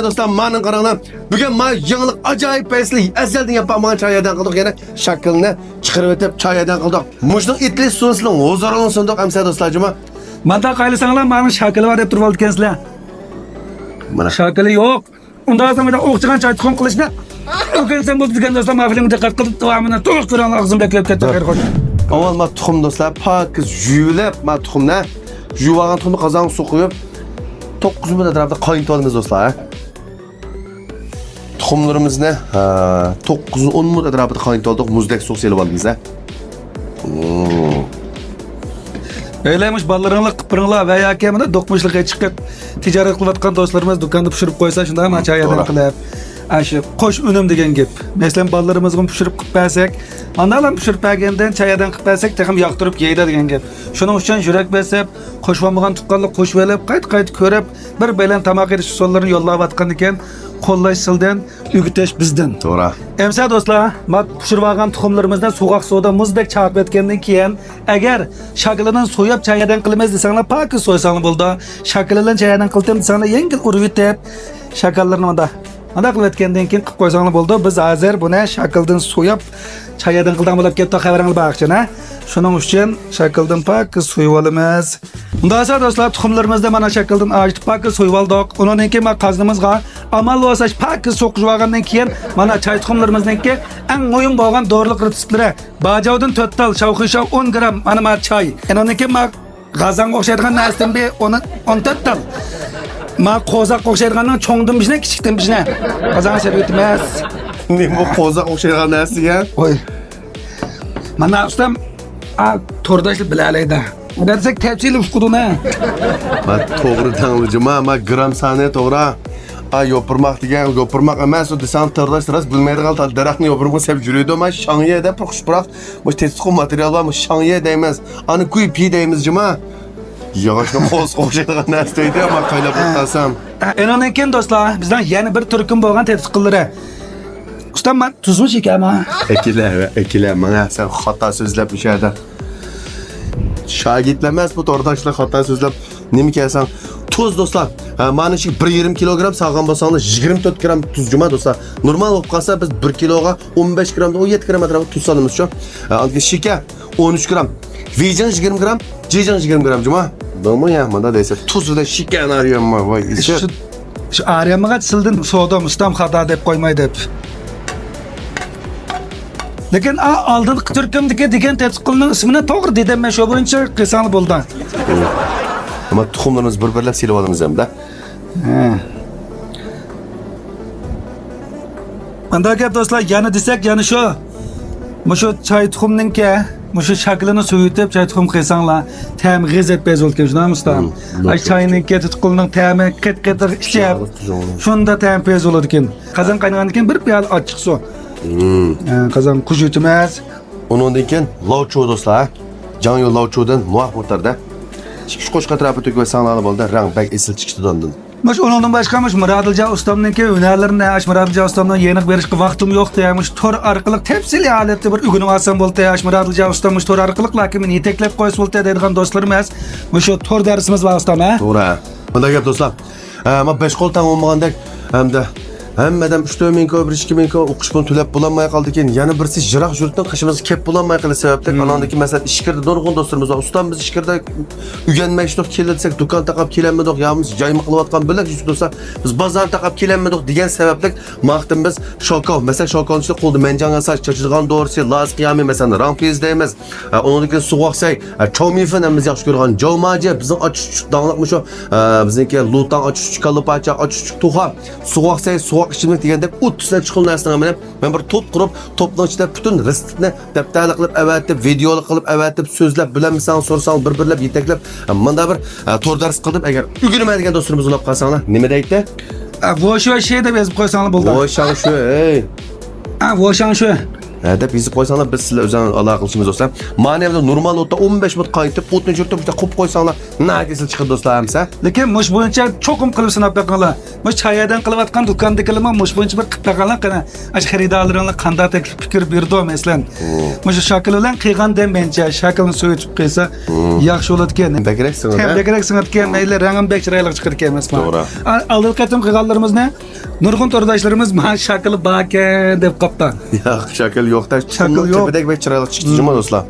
Dostlar, manın qaranglar. Bugün ma yangilik ajoyib paysli. Azaldan yapamagan choydan qildik, yana shaklni chiqarib o'tib choydan qildik. Mushning etli sosli o'zaron sundiq amsa do'stlarjima. Manda qaylasanglar, ma'ning shakli bor deb turib oldikansizlar. Mana Shakli yo'q. Unda zamanda o'qchigan choy tuxum qilishni. O'qilsam bo'ldi degan do'stlar, ma'filimga diqqat qilib, davomini to'liq ko'rgan og'zimda kelib ketdi. Xayr xo'sh. avval ma tuxum do'stlar, pokiz yuvilib, ma tuxumni yuvagan tuxumni qozonga suv quyib 9 minut atrofida qaynatib olamiz do'stlar. Tuxumlarimizni 9-10 minut atrofida qaynatib oldik, muzdek suv selib olamiz. Eylemiş ballarınla kıpırınla veya kemine dokmuşluğa çıkıp ticaret kılatkan dostlarımız dükkanda pişirip koysa şunda ama çaydan kılıp aşı koş önüm degen gep. Mesela ballarımızı pişirip kıpırsek, andalan pişirip bergenden çaydan kıpırsek takım yaktırıp yeydi degen gep. Şunun için jürek besip, koşmamagan tutkanlık koş velip, kayıt körüp bir belen tamak ediş sollarını yollap atkan iken kollayışsıldan ügüteş bizden. To'g'ri. Emsa do'stlar, mat pishirib olgan tuxumlarimizdan so'g'oq suvda muzdek chaqib etgandan keyin agar shaklidan so'yib chayadan qilmaysiz desanglar, pokiz so'ysanglar bo'ldi. Shaklidan chayadan qildim desanglar, yengil urib yetib shakallarni unda qilib etgandan keyin qilib qo'ysanglar bo'ldi. Biz hozir buni shakldan so'yib chayadan qildan bo'lib ketdi, xabaringiz baqchana. Shuning uchun shakldan pokiz so'yib olamiz. Unda esa do'stlar, tuxumlarimizda mana shakldan ajitib pokiz so'yib oldik. Undan keyin men qaznimizga amal bo'lsa pokiz so'qib olgandan keyin mana choy tuxumlarimizniki eng mo'yin bo'lgan dorilik retseptlari. Bajovdan 4 tal, shavxishav 10 gram, mana choy. Undan keyin men qozonga o'xshaydigan narsadan be 14 tal. Men qo'zoq o'xshaydigandan cho'ngdim bishni, kichikdim bishni. Qozonga servet emas. Nima bu qo'zoq o'xshagan narsaga? Voy. Mana ustam to'rdash bilalaydi. Dersek tepsili uskuduna. Ma to'g'ri tanlajima, ma gram sani to'g'ri. Yopirmoq degan, yopirmoq emas, u desam tırdaş bilmaydigan daraxtni yopirmoq sevib yuradi, ma shangye deb xushbiroq, bu tetsqo material va shangye deymiz. Ani kuyib deymiz jima. Yog'ochni qo'z o'xshaydigan narsa deydi, ma qaylab o'tasam. Endan keyin do'stlar, bizdan yana bir turkum bo'lgan tetsqillari. Ustam, men tuzmi chekaman? Ekile, mana sen xato so'zlab o'shada. Şagirtlar emas bu to'rdoshlar xato so'zlab nima kelsan? Tuz do'stlar. Mana shu 1,5 kilogram sog'gan bo'lsangiz 24 gram tuz juma do'stlar. Normal bo'lib qolsa biz 1 kiloga 15 gram, 17 gram atrofida tuz solamiz shu. Shakar 13 gram, vijin 20 gram, jijin 20 gram juma. Nima ya, mana desa tuzda shakar arayapman, voy. Şu arayamaga sildin so'dam ustam xato deb qo'ymay deb. Lekin oldin turkumdagi degan tetsqilning ismini to'g'ri dedim, men shu bo'yicha qilsanglar bo'ldi. Ama tuxumlarimiz bir-birlab selib olamiz hamda. Anda gap do'stlar, yana desak, yana shu. Mushu choy tuxumninki, mushu shaklini suyitib choy tuxum qilsanglar, ta'mi g'ezat bezol keladi, shundaymi ustam? Ay choyninki tuxumning ta'mi qit-qit ishab, shunda ta'mi bezol bo'ladi ekan. Qozon qaynagandan keyin bir piyola ochiq suv. Qozon qujut emas. Undan keyin lovcho do'stlar. Jan yo'l lovchodan muvofiq o'tarda. Chiqish qo'shqa atrofi to'kib sanalib bo'ldi, rang bak esil chiqdi dondan. Mush ondan boshqamish Murodilja ustamningki hunarlarini, Murodilja ustamdan yeniq berishga vaqtim yo'q deyamiş. Tor orqali tepsili holatda bir ugunib olsam bo'ldi. Murodilja ustamning tor orqali lakin meni yetaklab qo'ysa bo'ldi deydigan do'stlarim emas. Mushu tor darsimiz bor ustam, ha? To'g'ri. Bunday gap do'stlar. Men 5 qo'l tang olmagandek hamda hammadan 3-4 ming ko, 1-2 ming ko o'qish pulini to'lab bo'lolmay qoldi ekan. Yana birisi jiroq yurtdan qishimiz kelib bo'lolmay qolish sababli anandagi masalan ishkirda nurg'un do'stlarimiz bor. Ustam biz ishkirda uganmay ishdoq keldi desak, do'kon taqab kelanmadik, yo'qmiz joymi qilayotgan bilan do'stlar, biz bozor taqab kelanmadik degan sababli maqtim biz shokov, masalan shokovni qo'lda menjanga saç chachigan dorisi, laz qiyami masalan rampiz deymiz. Uningki suvoqsay, chomifin biz yaxshi ko'rgan jomaji, bizning ochiq dangliqmi shu, bizniki lutan ochiq kalopacha, ochiq tuxa, suvoqsay ichimlik deganda o'ttislab chiqqan narsani men bir to'p qurib, to'pning ichida butun retseptni daftarlik qilib, avatib, videolik qilib, avatib, so'zlab, bilamsan, so'rsang, bir-birlab yetaklab, menda bir to'r dars qildim. Agar o'girmaydigan do'stlarimiz ulab qolsanglar, nima deydi? Vo'sha shay deb yozib qo'ysanglar bo'ldi. Vo'sha shu, ey. Vo'sha shu. deb yozib qo'ysanglar, biz sizlar o'zaro aloqa qilishimiz do'stlar. Mana endi normal o'tda 15 minut qaytib, o'tni yurtib bitta qo'yib qo'ysanglar, nagisi chiqadi do'stlar hamsa. Lekin mush bo'yicha cho'qim qilib sinab baqinglar. Mush chayadan qilayotgan do'kondagilar mush bo'yicha bir qilib baqinglar qana. Ash xaridorlaringlar qanday taklif fikr berdi masalan. Mush shakl bilan qilgan dem mencha shaklni so'yib qo'ysa yaxshi bo'ladi ekan. Bekrak sinadi. Hem bekrak sinatgan mayli rangim bek chiroyli chiqadi ekan emasmi? To'g'ri. Aldil qatim qilganlarimizni nurg'un to'rdoshlarimiz mana shakli bor ekan deb qopdi. Yo'q, shakl yo'qda. Shakl yo'q. Tepedagi bek chiroyli chiqdi do'stlar.